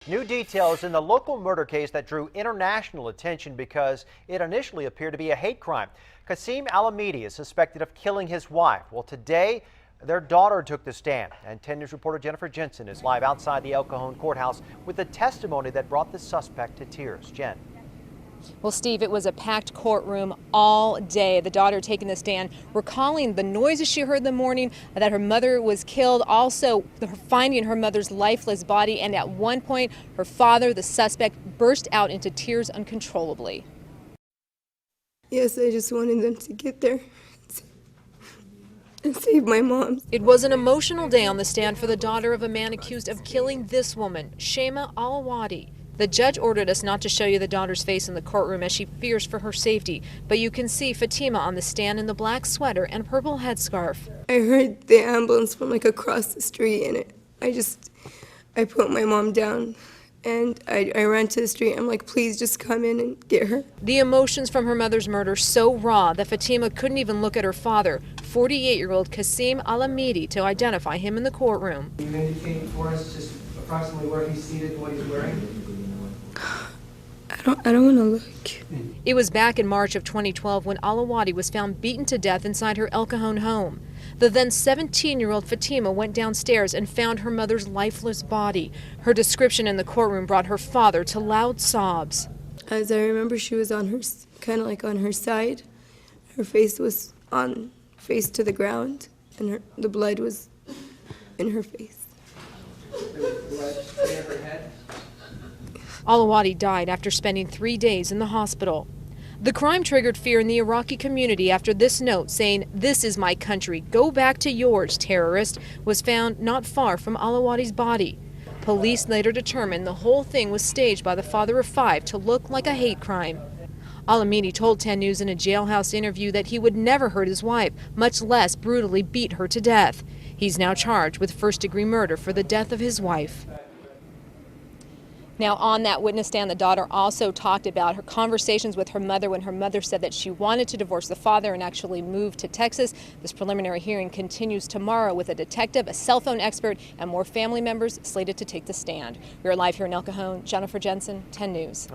New details in the local murder case that drew international attention because it initially appeared to be a hate crime. Kassim Alhimidi is suspected of killing his wife. Well, today, their daughter took the stand, and 10 News reporter Jennifer Jensen is live outside the El Cajon courthouse with the testimony that brought the suspect to tears. Jen. Well, Steve, it was a packed courtroom all day. The daughter taking the stand, recalling the noises she heard in the morning, that her mother was killed, also finding her mother's lifeless body, and at one point, her father, the suspect, burst out into tears uncontrollably. Yes, I just wanted them to get there and save my mom. It was an emotional day on the stand for the daughter of a man accused of killing this woman, Kassim Alhimidi. The judge ordered us not to show you the daughter's face in the courtroom as she fears for her safety, but you can see Fatima on the stand in the black sweater and purple headscarf. I heard the ambulance from across the street, and I put my mom down and I ran to the street. I'm like, please just come in and get her. The emotions from her mother's murder so raw that Fatima couldn't even look at her father, 48-year-old Kassim Alhimidi, to identify him in the courtroom. Can you indicate for us just approximately where he's seated and what he's wearing? I don't want to look. It was back in March of 2012 when Alhimidi was found beaten to death inside her El Cajon home. The then 17-year-old Fatima went downstairs and found her mother's lifeless body. Her description in the courtroom brought her father to loud sobs. As I remember, she was on her, kind of like on her side. Her face was face to the ground, and the blood was in her face. Alhimidi died after spending 3 days in the hospital. The crime triggered fear in the Iraqi community after this note saying, "This is my country, go back to yours, terrorist," was found not far from Alhimidi's body. Police later determined the whole thing was staged by the father of 5 to look like a hate crime. Alhimidi told 10 News in a jailhouse interview that he would never hurt his wife, much less brutally beat her to death. He's now charged with first-degree murder for the death of his wife. Now, on that witness stand, the daughter also talked about her conversations with her mother when her mother said that she wanted to divorce the father and actually move to Texas. This preliminary hearing continues tomorrow with a detective, a cell phone expert, and more family members slated to take the stand. We're live here in El Cajon. Jennifer Jensen, 10 News.